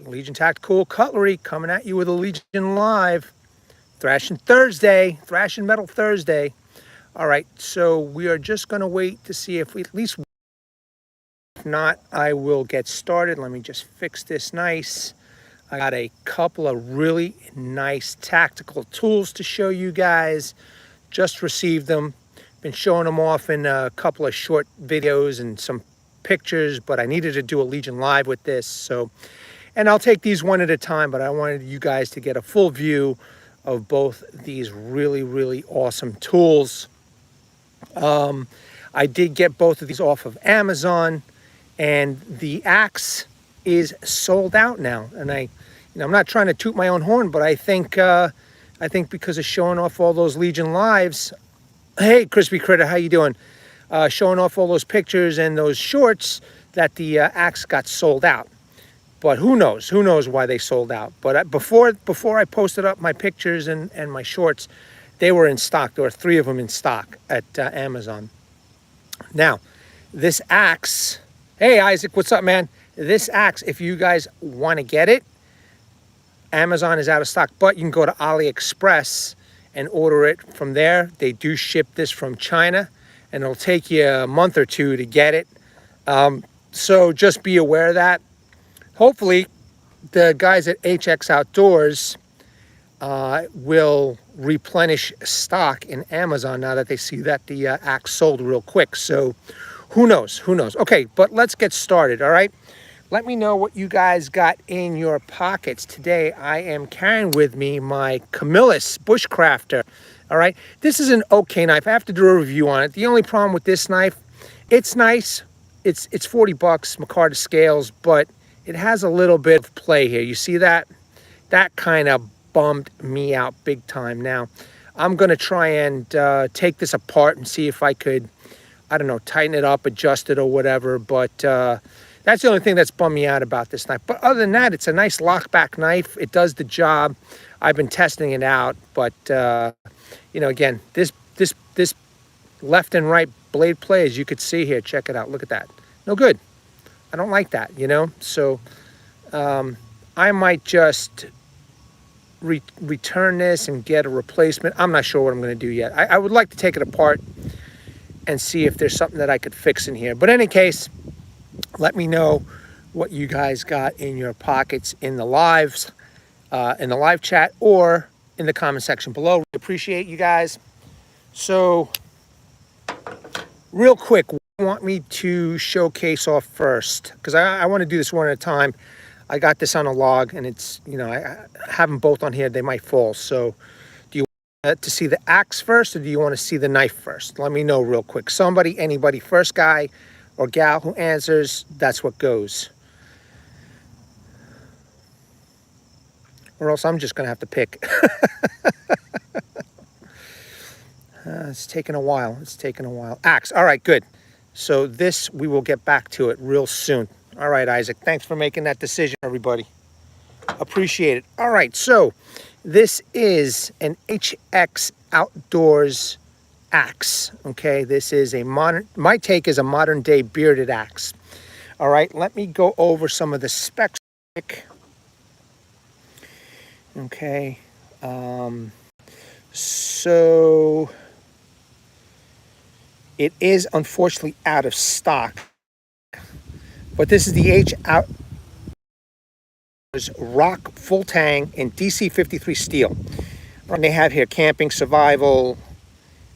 Legion Tactical Cutlery coming at you with a Legion Live. Thrashing Thursday, Thrashing Metal Thursday. All right, so we are just going to wait to see if we at least, if not, I will get started. Let me just fix this nice. I got a couple of really nice tactical tools to show you guys. Just received them. Been showing them off in a couple of short videos and some pictures, but I needed to do a Legion Live with this. So, and I'll take these one at a time, but I wanted you guys to get a full view of both these really, really awesome tools. I did get both of these off of Amazon, and the axe is sold out now. And I'm not trying to toot my own horn, but I think because of showing off all those Legion Lives, hey, Crispy Critter, how you doing? Showing off all those pictures and those shorts, that the axe got sold out. But who knows? Who knows why they sold out? But before I posted up my pictures and my shorts, they were in stock. There were 3 of them in stock at Amazon. Now, this axe, hey, Isaac, what's up, man? This axe, if you guys want to get it, Amazon is out of stock, but you can go to AliExpress and order it from there. They do ship this from China, and it'll take you a month or 2 to get it. So just be aware of that. Hopefully, the guys at HX Outdoors will replenish stock in Amazon now that they see that the axe sold real quick. So who knows? Who knows? Okay, but let's get started, all right? Let me know what you guys got in your pockets. Today, I am carrying with me my Camillus Bushcrafter, all right? This is an okay knife. I have to do a review on it. The only problem with this knife, it's nice. It's $40, Micarta scales, but it has a little bit of play here. You see that? That kind of bummed me out big time. Now, I'm going to try and take this apart and see if I could, I don't know, tighten it up, adjust it or whatever. But that's the only thing that's bummed me out about this knife. But other than that, it's a nice lockback knife. It does the job. I've been testing it out. But, again, this left and right blade play, as you could see here, check it out. Look at that. No good. I don't like that, So I might just return this and get a replacement. I'm not sure what I'm going to do yet. I would like to take it apart and see if there's something that I could fix in here. But in any case, let me know what you guys got in your pockets in the live chat or in the comment section below. Appreciate you guys. So real quick, what do you want me to showcase off first? Because I want to do this one at a time. I got this on a log, and it's, I have them both on here. They might fall. So do you want to see the axe first, or do you want to see the knife first? Let me know real quick. Somebody, anybody, first guy or gal who answers, that's what goes. Or else I'm just going to have to pick. It's taking a while. It's taking a while. Axe. All right, good. So this, we will get back to it real soon. All right, Isaac. Thanks for making that decision, everybody. Appreciate it. All right, so this is an HX Outdoors axe. Okay, this is a modern, my take is a modern day bearded axe. All right, let me go over some of the specs. Okay, so it is unfortunately out of stock, but this is the HX Outdoors Rock Full Tang in DC 53 steel. And they have here camping, survival,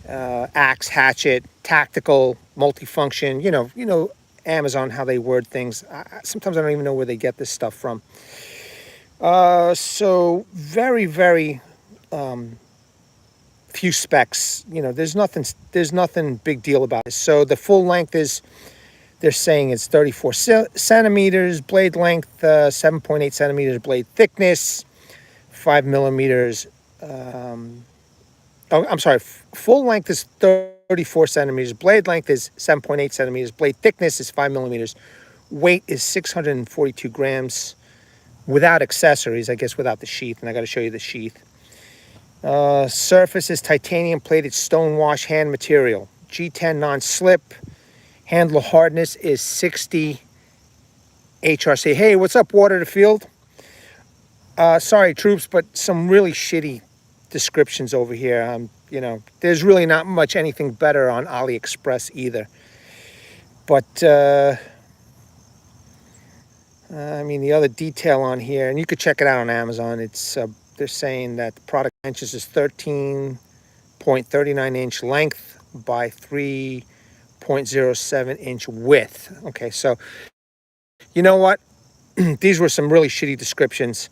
axe, hatchet, tactical, multifunction. You know Amazon, how they word things. Sometimes I don't even know where they get this stuff from. So very, very few specs. There's nothing big deal about it. So the full length is, they're saying it's 34 centimeters, blade length, 7.8 centimeters, blade thickness, 5 millimeters. I'm sorry, full length is 34 centimeters, blade length is 7.8 centimeters, blade thickness is 5 millimeters, weight is 642 grams without accessories, I guess without the sheath, and I got to show you the sheath. Surface is titanium plated stone wash hand material, G10 non-slip. Handle hardness is 60 HRC. Hey, what's up, Water to Field? Sorry, troops, but some really shitty descriptions over here. You know, there's really not much anything better on AliExpress either. But I mean, the other detail on here, and you could check it out on Amazon. It's they're saying that the product inches is 13.39 inch length by 3.07 inch width. Okay, so you know what? These were some really shitty descriptions.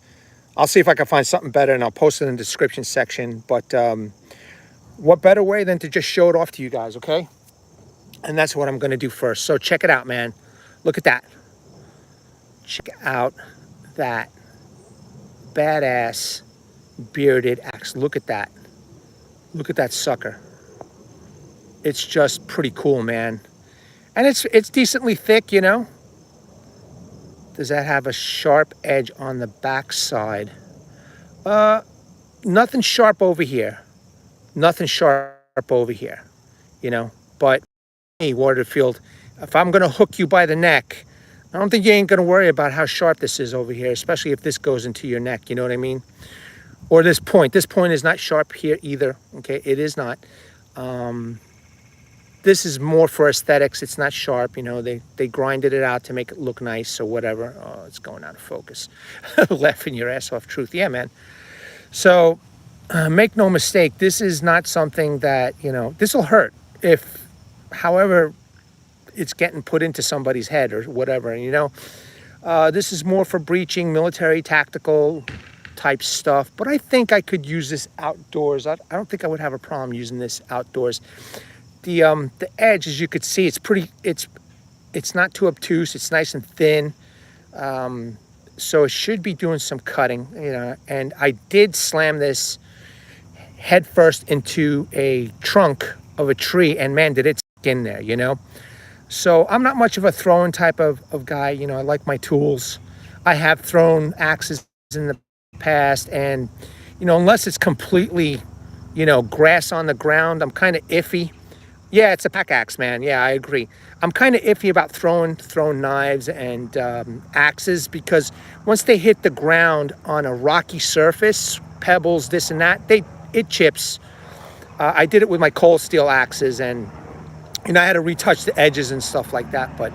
I'll see if I can find something better, and I'll post it in the description section. But what better way than to just show it off to you guys, okay? And that's what I'm going to do first. So check it out, man. Look at that. Check out that badass bearded axe. Look at that. Look at that sucker. It's just pretty cool, man. And it's decently thick, you know. Does that have a sharp edge on the back side? Nothing sharp over here. Nothing sharp over here, you know. But hey, Waterfield, if I'm going to hook you by the neck, I don't think you ain't going to worry about how sharp this is over here, especially if this goes into your neck, you know what I mean? Or this point. This point is not sharp here either, okay? It is not. This is more for aesthetics. It's not sharp, you know. They grinded it out to make it look nice or whatever. Oh, it's going out of focus. Laughing your ass off, truth. Yeah, man. So make no mistake, this is not something that, you know, this will hurt if, however, it's getting put into somebody's head or whatever, you know. This is more for breaching, military, tactical type stuff. But I think I could use this outdoors. I don't think I would have a problem using this outdoors. The edge, as you could see, it's pretty. It's not too obtuse. It's nice and thin. So it should be doing some cutting, you know. And I did slam this head first into a trunk of a tree, and man, did it stick in there, you know. So I'm not much of a throwing type of guy, you know. I like my tools. I have thrown axes in the past, and you know, unless it's completely, you know, grass on the ground, I'm kind of iffy. Yeah, it's a pack axe, man. Yeah, I agree. I'm kind of iffy about throwing knives and axes, because once they hit the ground on a rocky surface, pebbles, this and that, it chips. I did it with my cold steel axes, and you know, I had to retouch the edges and stuff like that. But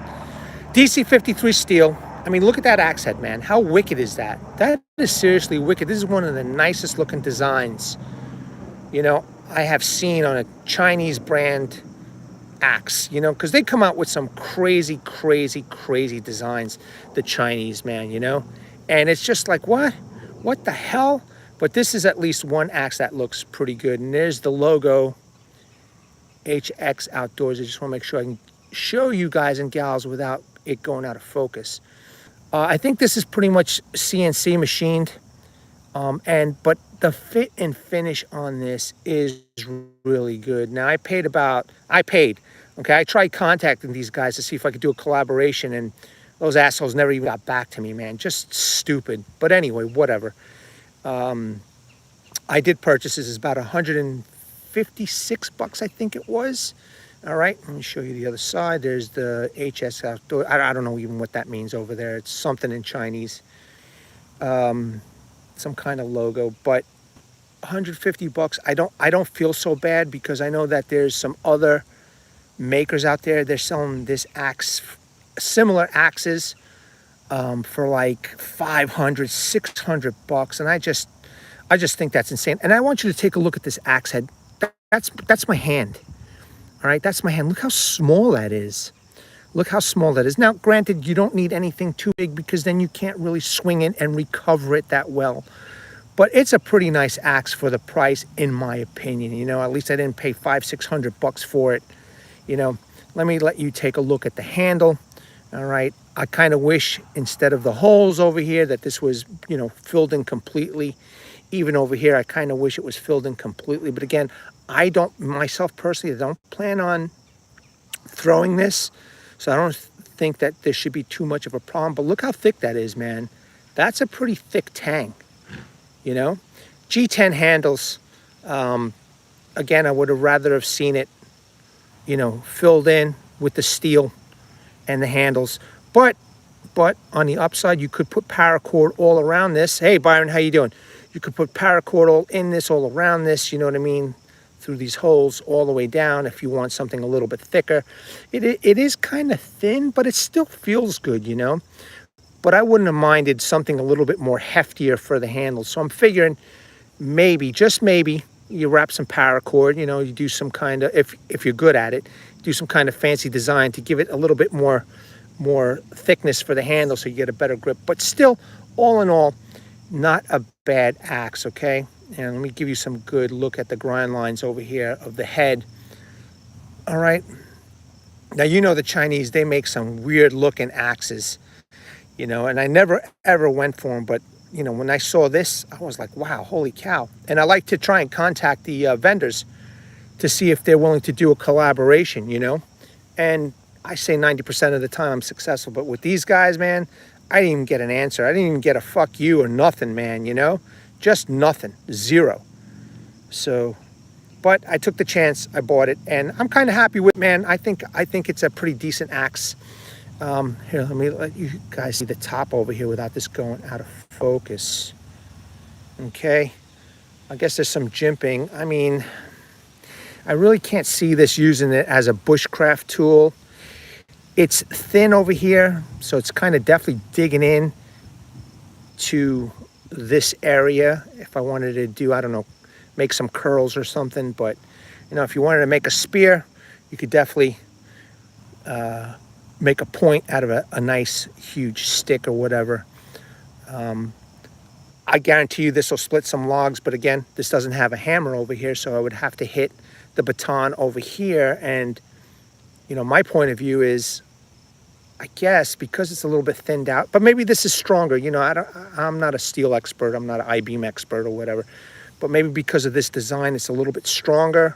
DC53 steel, I mean, look at that axe head, man. How wicked is that? That is seriously wicked. This is one of the nicest looking designs, you know, I have seen on a Chinese brand axe, you know, because they come out with some crazy, crazy, crazy designs, the Chinese, man, you know. And it's just like, what the hell? But this is at least one axe that looks pretty good. And there's the logo, HX Outdoors. I just want to make sure I can show you guys and gals without it going out of focus. I think this is pretty much CNC machined, but the fit and finish on this is really good. Now I paid, okay, I tried contacting these guys to see if I could do a collaboration, and those assholes never even got back to me, man. Just stupid. But anyway, whatever. I did purchase this. It's about 156 bucks, I think it was. All right, let me show you the other side. There's the HS Outdoor. I don't know even what that means over there. It's something in Chinese. Some kind of logo, but 150 bucks. I don't feel so bad, because I know that there's some other makers out there. They're selling this axe, similar axes, for like 500, 600 bucks, and I just think that's insane. And I want you to take a look at this axe head. That's my hand. All right, that's my hand. Look how small that is. Look how small that is. Now, granted, you don't need anything too big, because then you can't really swing it and recover it that well. But it's a pretty nice axe for the price, in my opinion. You know, at least I didn't pay 500-600 bucks for it. You know, let you take a look at the handle. All right, I kind of wish, instead of the holes over here, that this was, you know, filled in completely. Even over here, I kind of wish it was filled in completely. But again, I don't, myself personally, I don't plan on throwing this. So I don't think that there should be too much of a problem. But look how thick that is, man. That's a pretty thick Tang, you know. G10 handles. Again, I would have rather have seen it, you know, filled in with the steel and the handles. But But on the upside, you could put paracord all around this. Hey, Byron, how you doing? You could put paracord all in this, all around this, you know what I mean? Through these holes all the way down if you want something a little bit thicker. It is kind of thin, but it still feels good, you know? But I wouldn't have minded something a little bit more heftier for the handle. So I'm figuring maybe, just maybe, you wrap some paracord, you know, you do some kind of, if you're good at it, do some kind of fancy design to give it a little bit more thickness for the handle so you get a better grip. But still, all in all, not a bad axe, okay? And let me give you some good look at the grind lines over here of the head. All right. Now, you know the Chinese, they make some weird looking axes, you know, and I never ever went for them, but you know, when I saw this, I was like, wow, holy cow. And I like to try and contact the vendors to see if they're willing to do a collaboration, you know? And I say 90% of the time I'm successful, but with these guys, man, I didn't even get an answer. I didn't even get a fuck you or nothing, man, you know? Just nothing, zero. So, but I took the chance, I bought it, and I'm kind of happy with it, man. I think it's a pretty decent axe. Here, let me let you guys see the top over here without this going out of focus. Okay, I guess there's some jimping. I mean, I really can't see this using it as a bushcraft tool. It's thin over here, so it's kind of definitely digging in to this area. If I wanted to do, I don't know, make some curls or something, but you know, if you wanted to make a spear, you could definitely make a point out of a nice huge stick or whatever. I guarantee you this will split some logs, but again, this doesn't have a hammer over here, so I would have to hit the baton over here. And you know, my point of view is, I guess because it's a little bit thinned out, but maybe this is stronger. You know, I'm not a steel expert, I'm not an I-beam expert or whatever, but maybe because of this design, it's a little bit stronger.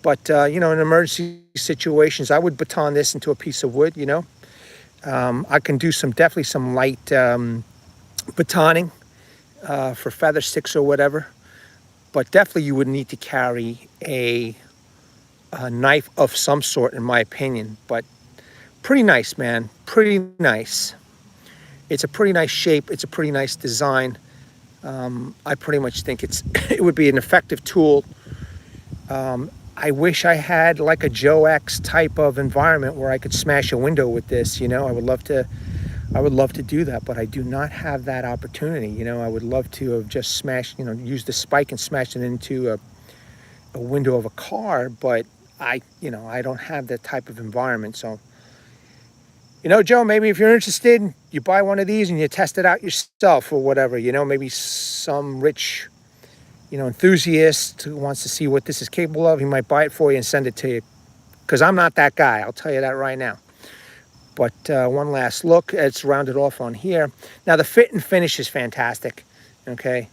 But, you know, in emergency situations, I would baton this into a piece of wood, you know. I can do definitely some light batoning for feather sticks or whatever. But definitely you would need to carry a knife of some sort, in my opinion. But pretty nice, man. Pretty nice. It's a pretty nice shape. It's a pretty nice design. I pretty much think it would be an effective tool. I wish I had like a Joe X type of environment where I could smash a window with this, you know. I would love to do that, but I do not have that opportunity, you know. I would love to have just smashed, you know, used the spike and smashed it into a window of a car, but I don't have that type of environment. So, you know, Joe, maybe if you're interested, you buy one of these and you test it out yourself or whatever, you know. Maybe some rich, you know, enthusiast who wants to see what this is capable of, he might buy it for you and send it to you. Because I'm not that guy, I'll tell you that right now. But one last look, it's rounded off on here. Now the fit and finish is fantastic, okay?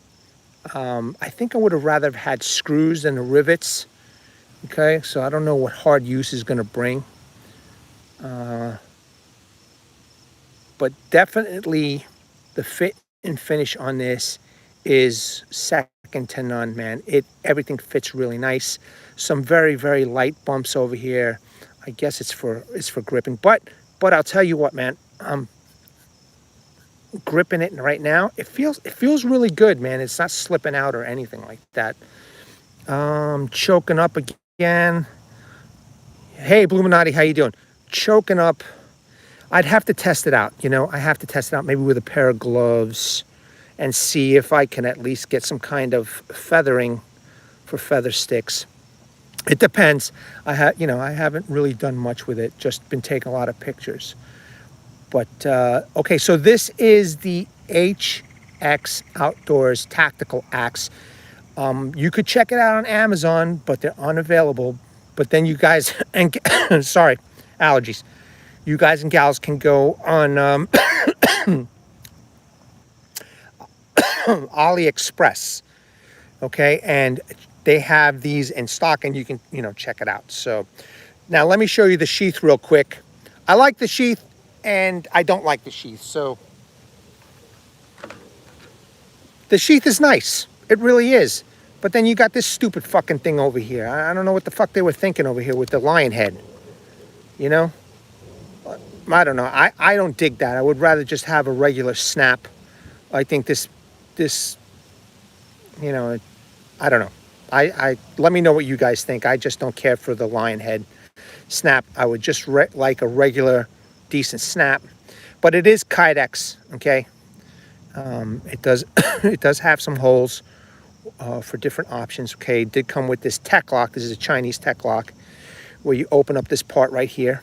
I think I would have rather have had screws than the rivets, okay? So I don't know what hard use is gonna bring. But definitely the fit and finish on this is second to none, man. Everything fits really nice. Some very, very light bumps over here. I guess it's for gripping. But I'll tell you what, man. I'm gripping it right now. It feels really good, man. It's not slipping out or anything like that. Choking up again. Hey, Bluminati, how you doing? Choking up. I'd have to test it out, you know. I have to test it out maybe with a pair of gloves and see if I can at least get some kind of feathering for feather sticks. It depends. I haven't really done much with it, just been taking a lot of pictures. But, okay, so this is the HX Outdoors Tactical Axe. You could check it out on Amazon, but they're unavailable. But then you guys, and sorry, allergies. You guys and gals can go on AliExpress, okay, and they have these in stock, and you can, you know, check it out. So now let me show you the sheath real quick. I like the sheath and I don't like the sheath. So the sheath is nice, it really is, but then you got this stupid fucking thing over here. I don't know what the fuck they were thinking over here with the lion head, you know. I don't know. I don't dig that. I would rather just have a regular snap. I think this, you know, I don't know. Let me know what you guys think. I just don't care for the lion head snap. I would just like a regular, decent snap. But it is Kydex, okay? It does it does have some holes for different options. Okay, it did come with this tech lock. This is a Chinese tech lock where you open up this part right here.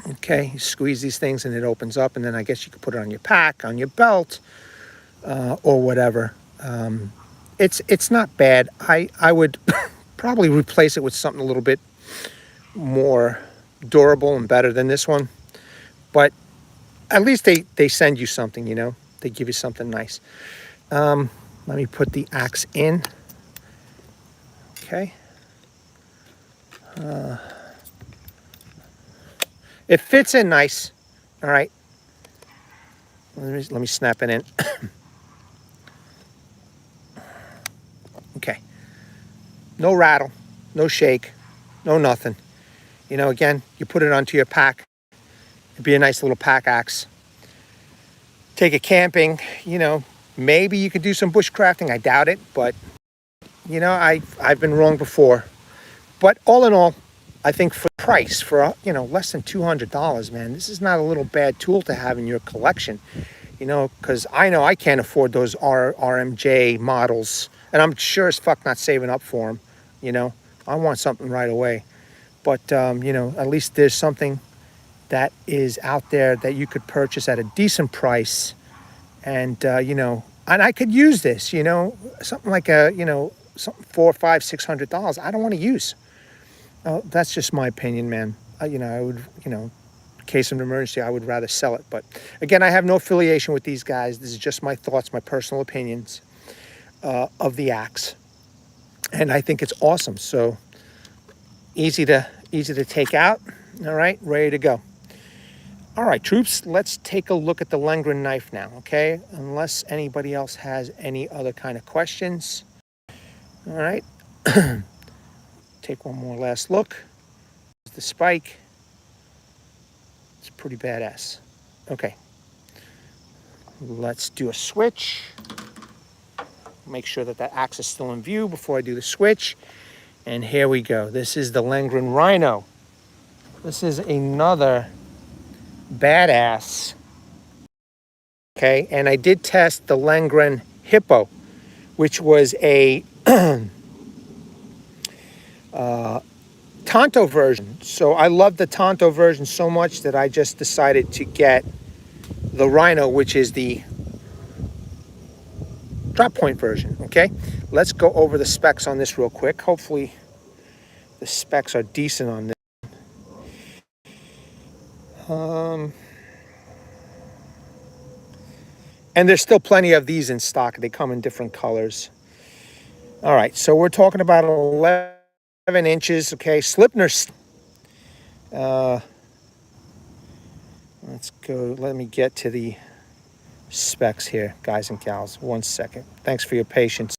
Okay, you squeeze these things and it opens up, and then I guess you could put it on your pack, on your belt, or whatever. It's not bad. I would probably replace it with something a little bit more durable and better than this one. But at least they send you something, you know. They give you something nice. Let me put the axe in. Okay. It fits in nice. All right. Let me snap it in. Okay. No rattle, no shake, no nothing. You know, again, you put it onto your pack. It'd be a nice little pack axe. Take it camping, you know, maybe you could do some bushcrafting. I doubt it, but, you know, I've been wrong before. But all in all, I think for the price, for, you know, less than $200, man, this is not a little bad tool to have in your collection. You know, because I know I can't afford those RMJ models, and I'm sure as fuck not saving up for them. You know, I want something right away. But, you know, at least there's something that is out there that you could purchase at a decent price. And, you know, and I could use this, you know, something like a, you know, something $400, $500, $600. I don't want to use. That's just my opinion, man. You know, I would, you know, in case of an emergency, I would rather sell it. But again, I have no affiliation with these guys. This is just my thoughts, my personal opinions of the axe. And I think it's awesome. So easy to take out. All right, ready to go. All right, troops, let's take a look at the Lengren knife now, okay? Unless anybody else has any other kind of questions. All right. Take one more last look. The spike. It's pretty badass. Okay. Let's do a switch. Make sure that that axe is still in view before I do the switch. And here we go. This is the Lengren Rhino. This is another badass. Okay, and I did test the Lengren Hippo, which was a Tonto version. So I love the Tonto version so much that I just decided to get the Rhino, which is the drop point version. Okay, let's go over the specs on this real quick. Hopefully the specs are decent on this. And there's still plenty of these in stock. They come in different colors. All right, so we're talking about 11 inches, okay? Sleipner. Let's go, let me get to the specs here, guys and gals. 1 second. Thanks for your patience.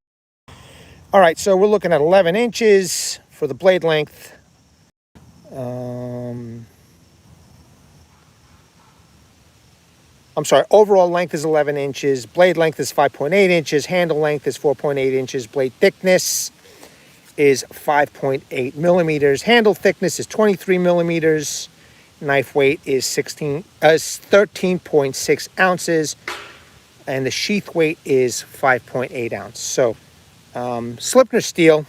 All right, so we're looking at 11 inches for the blade length. I'm sorry, overall length is 11 inches. Blade length is 5.8 inches. Handle length is 4.8 inches. Blade thickness is 5.8 millimeters. Handle thickness is 23 millimeters. Knife weight is 13.6 ounces. And the sheath weight is 5.8 ounces. So, Sleipner steel,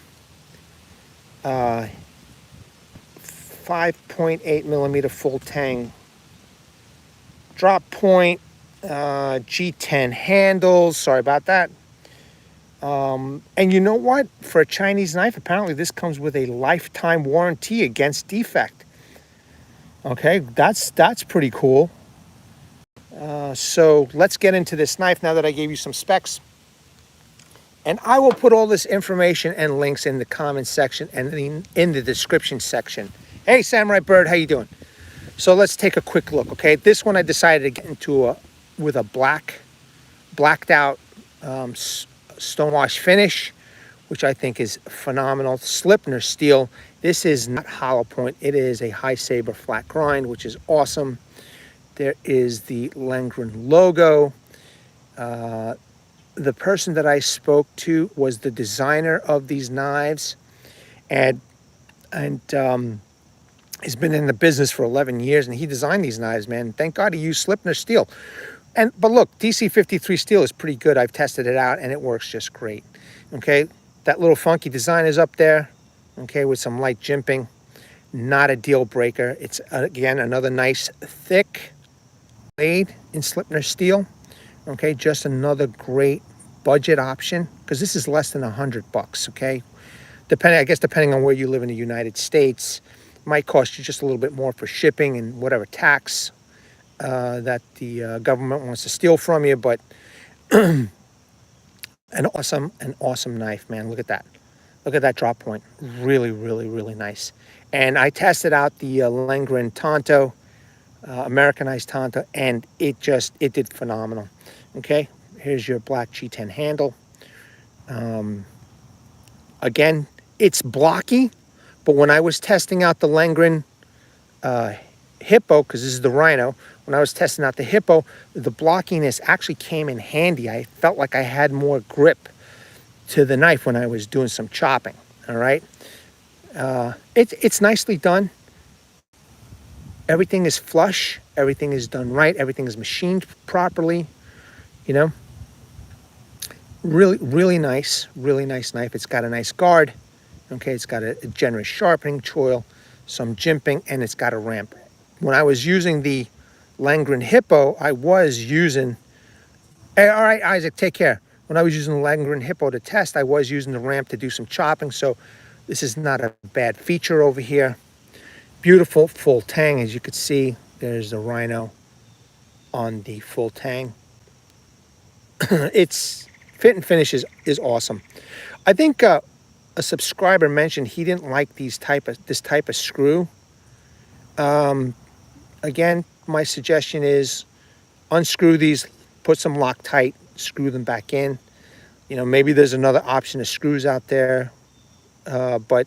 5.8 millimeter full tang drop point, G10 handles. Sorry about that. And you know what? For a Chinese knife, apparently this comes with a lifetime warranty against defect. Okay, that's pretty cool. So let's get into this knife now that I gave you some specs. And I will put all this information and links in the comment section and in the description section. Hey, Samurai Bird, how you doing? So let's take a quick look, okay? This one I decided to get into with a blacked out stonewash finish, which I think is phenomenal. Sleipner steel. This is not hollow point. It is a high saber flat grind, which is awesome. There is the Lengren logo. The person that I spoke to was the designer of these knives, and he's been in the business for 11 years, and he designed these knives, man. Thank God he used Sleipner steel. But look, DC53 steel is pretty good. I've tested it out, and it works just great. Okay, that little funky design is up there, okay, with some light jimping. Not a deal breaker. It's, again, another nice, thick blade in Sleipner steel. Okay, just another great budget option, because this is less than $100, okay? Depending on where you live in the United States, it might cost you just a little bit more for shipping and whatever tax that the government wants to steal from you. But an awesome knife, man. Look at that. Look at that drop point. Really, really, really nice. And I tested out the Lengren Tonto, Americanized Tonto, and it did phenomenal. Okay, here's your black G10 handle. Again, it's blocky, but when I was testing out the Lengren Hippo, because this is the Rhino, when I was testing out the Hippo, the blockiness actually came in handy. I felt like I had more grip to the knife when I was doing some chopping. All right, it's nicely done. Everything is flush. Everything is done right. Everything is machined properly. You know, really nice knife. It's got a nice guard. Okay, it's got a generous sharpening choil, some jimping, and it's got a ramp. When I was using the Lengren Hippo, I was using, hey, all right, Isaac, take care. When I was using the Lengren Hippo to test, I was using the ramp to do some chopping, so this is not a bad feature over here. Beautiful full tang, as you could see. There's the Rhino on the full tang. Its fit and finish is awesome. I think a subscriber mentioned he didn't like this type of screw. Again, my suggestion is unscrew these, put some Loctite, screw them back in. You know, maybe there's another option of screws out there, but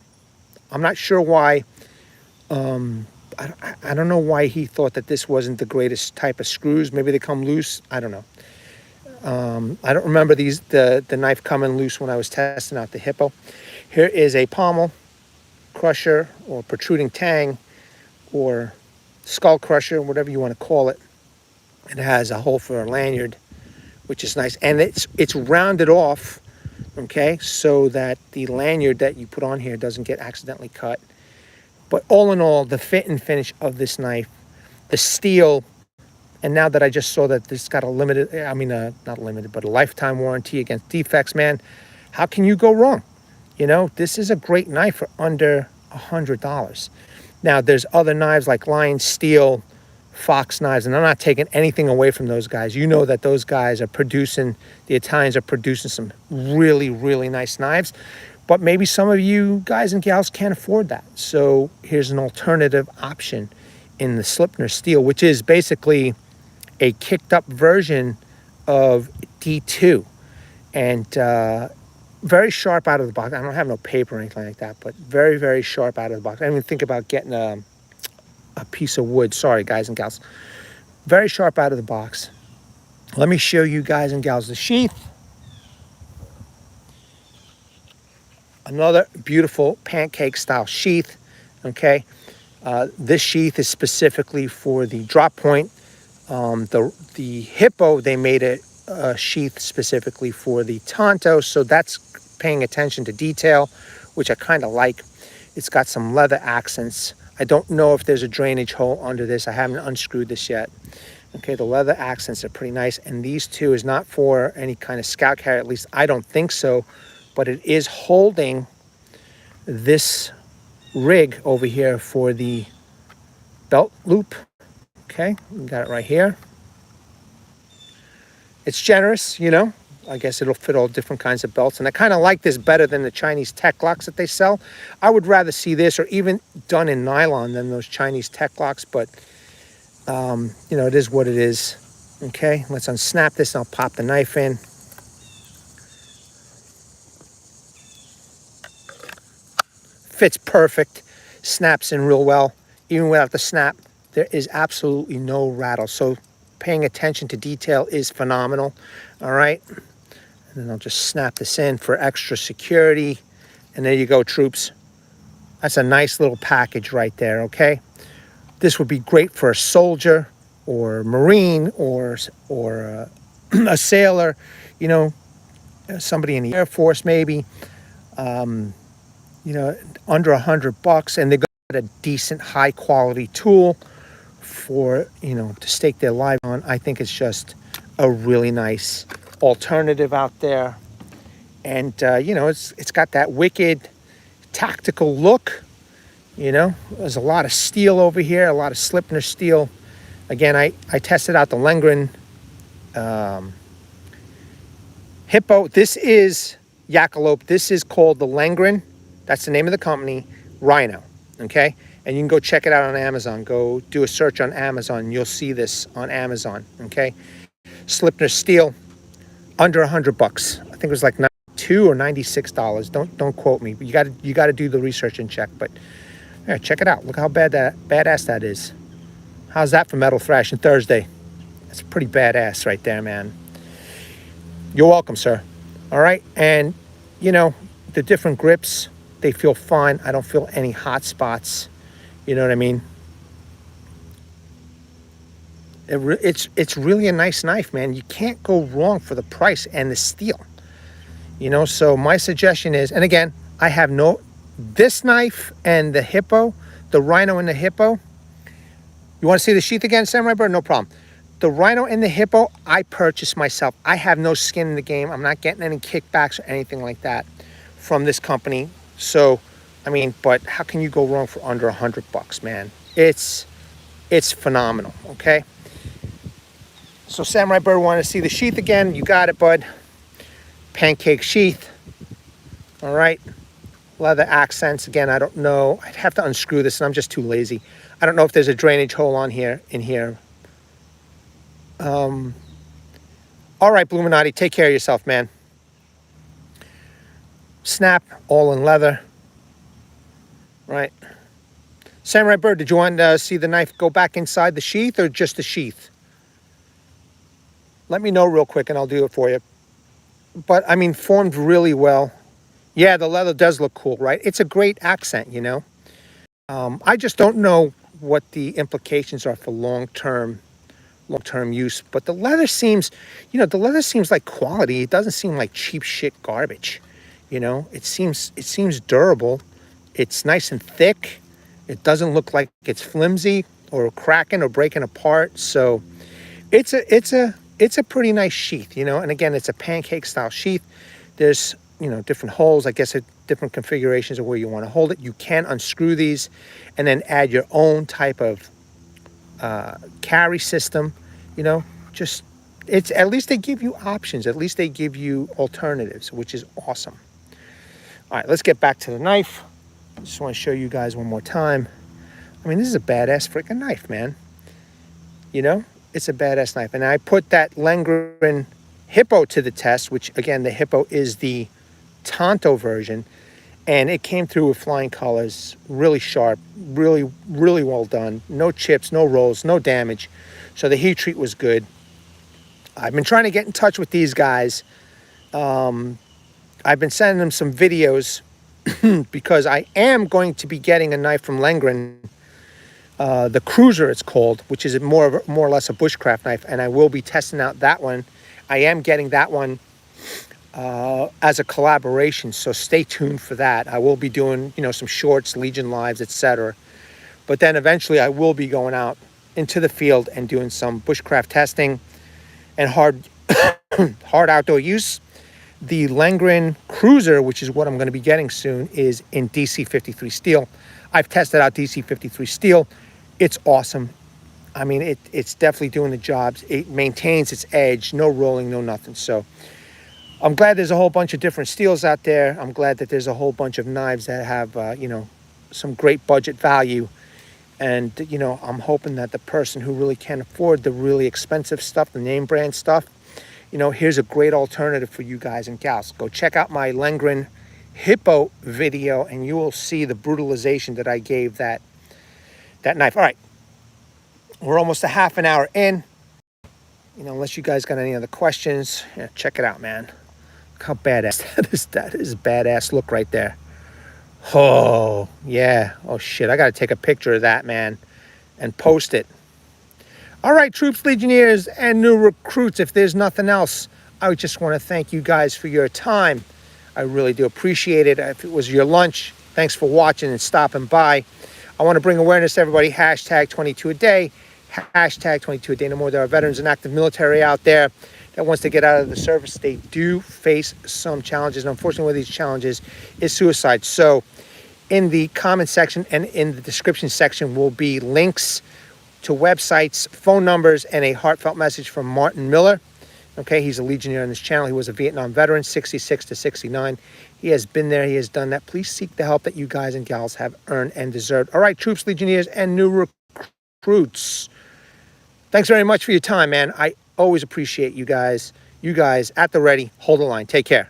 I'm not sure why. I don't know why he thought that this wasn't the greatest type of screws. Maybe they come loose. I don't know. I don't remember the knife coming loose when I was testing out the Hippo. Here is a pommel crusher, or protruding tang, or skull crusher, whatever you want to call it. It has a hole for a lanyard, which is nice, and it's rounded off, okay, so that the lanyard that you put on here doesn't get accidentally cut. But all in all, the fit and finish of this knife, the steel, and now that I just saw that this got a limited, not limited, but a lifetime warranty against defects, man, how can you go wrong? You know, this is a great knife for under $100. Now, there's other knives like Lion Steel, Fox knives, and I'm not taking anything away from those guys. You know that those guys are producing, the Italians are producing some really, really nice knives. But maybe some of you guys and gals can't afford that. So here's an alternative option in the Sleipner steel, which is basically a kicked up version of D2. And very sharp out of the box. I don't have no paper or anything like that, but very, very sharp out of the box. I didn't even think about getting a piece of wood. Sorry, guys and gals. Very sharp out of the box. Let me show you guys and gals the sheath. Another beautiful pancake style sheath. Okay, this sheath is specifically for the drop point. The Hippo, they made a sheath specifically for the Tonto, so that's paying attention to detail, which I kind of like. It's got some leather accents. I don't know if there's a drainage hole under this. I haven't unscrewed this yet. Okay, the leather accents are pretty nice, and these two is not for any kind of scout carry, at least I don't think so, but it is holding this rig over here for the belt loop. Okay, we got it right here. It's generous, you know. I guess it'll fit all different kinds of belts. And I kind of like this better than the Chinese tech locks that they sell. I would rather see this, or even done in nylon, than those Chinese tech locks. But, you know, it is what it is. Okay, let's unsnap this and I'll pop the knife in. Fits perfect. Snaps in real well. Even without the snap, There is absolutely no rattle. So paying attention to detail is phenomenal. All right. And then I'll just snap this in for extra security. And there you go, troops. That's a nice little package right there, okay? This would be great for a soldier or Marine or a sailor, you know, somebody in the Air Force maybe, you know, under $100, and they got a decent high quality tool for, you know, to stake their life on. I think it's just a really nice alternative out there. And, you know, it's got that wicked tactical look. You know, there's a lot of steel over here, a lot of Sleipner steel. Again, I tested out the Lengren Hippo. This is Jackalope. This is called the Lengren. That's the name of the company, Rhino, okay? And you can go check it out on Amazon. Go do a search on Amazon. You'll see this on Amazon, okay? Sleipner steel, under $100. I think it was like $92 or $96. Don't quote me. But you got to do the research and check. But yeah, check it out. Look how badass that is. How's that for Metal Thrashing Thursday? That's pretty badass right there, man. You're welcome, sir. All right, and you know the different grips, they feel fine. I don't feel any hot spots. You know what I mean? It's really a nice knife, man. You can't go wrong for the price and the steel. You know, so my suggestion is, and again, I have this knife and the Hippo, the Rhino and the Hippo. You want to see the sheath again, Samurai Bird? No problem. The Rhino and the Hippo, I purchased myself. I have no skin in the game. I'm not getting any kickbacks or anything like that from this company. So, I mean, but how can you go wrong for under $100, man? It's phenomenal, okay? So Samurai Bird wanted to see the sheath again. You got it, bud. Pancake sheath. All right. Leather accents. Again, I don't know. I'd have to unscrew this, and I'm just too lazy. I don't know if there's a drainage hole in here. All right, Bluminati, take care of yourself, man. Snap, all in leather. Right. Samurai Bird, did you want to see the knife go back inside the sheath or just the sheath? Let me know real quick and I'll do it for you. But, I mean, formed really well. Yeah, the leather does look cool, right? It's a great accent, you know. I just don't know what the implications are for long-term use. But the leather seems, you know, like quality. It doesn't seem like cheap shit garbage. You know, it seems durable. It's nice and thick. It doesn't look like it's flimsy or cracking or breaking apart. So it's a pretty nice sheath, you know. And again, it's a pancake style sheath. There's, you know, different holes, I guess, different configurations of where you want to hold it. You can unscrew these and then add your own type of carry system, you know. Just, it's, at least they give you options. At least they give you alternatives, which is awesome. All right, let's get back to the knife. Just want to show you guys one more time. I mean, this is a badass freaking knife, man. You know, it's a badass knife. And I put that Lengren Hippo to the test, which again, the Hippo is the Tonto version. And it came through with flying colors, really sharp, really, really well done. No chips, no rolls, no damage. So the heat treat was good. I've been trying to get in touch with these guys. I've been sending them some videos because I am going to be getting a knife from Lengren, the Cruiser it's called, which is more or less a bushcraft knife, and I will be testing out that one. I am getting that one as a collaboration, so stay tuned for that. I will be doing, you know, some shorts, Legion Lives, etc. But then eventually I will be going out into the field and doing some bushcraft testing and hard outdoor use. The Lengren Cruiser, which is what I'm going to be getting soon, is in DC53 steel. I've tested out DC53 steel. It's awesome. I mean, it's definitely doing the jobs. It maintains its edge, no rolling, no nothing. So I'm glad there's a whole bunch of different steels out there. I'm glad that there's a whole bunch of knives that have, you know, some great budget value. And, you know, I'm hoping that the person who really can't afford the really expensive stuff, the name brand stuff, you know, here's a great alternative for you guys and gals. Go check out my Lengren Hippo video and you will see the brutalization that I gave that knife. All right, We're almost a half an hour in. You know, unless you guys got any other questions, yeah, check it out, man. Look how badass that is. That is a badass look right there. Oh, yeah. Oh, shit. I got to take a picture of that, man, and post it. All right, troops, legionnaires, and new recruits, if there's nothing else, I just want to thank you guys for your time. I really do appreciate it. If it was your lunch, thanks for watching and stopping by. I want to bring awareness to everybody. Hashtag 22 a day. Hashtag 22 a day. No more. There are veterans and active military out there that wants to get out of the service. They do face some challenges. And unfortunately, one of these challenges is suicide. So in the comment section and in the description section will be links to websites, phone numbers, and a heartfelt message from Martin Miller. Okay, he's a Legionnaire on this channel. He was a Vietnam veteran, 66 to 69. He has been there. He has done that. Please seek the help that you guys and gals have earned and deserved. All right, troops, Legionnaires, and new recruits. Thanks very much for your time, man. I always appreciate you guys. You guys at the ready. Hold the line. Take care.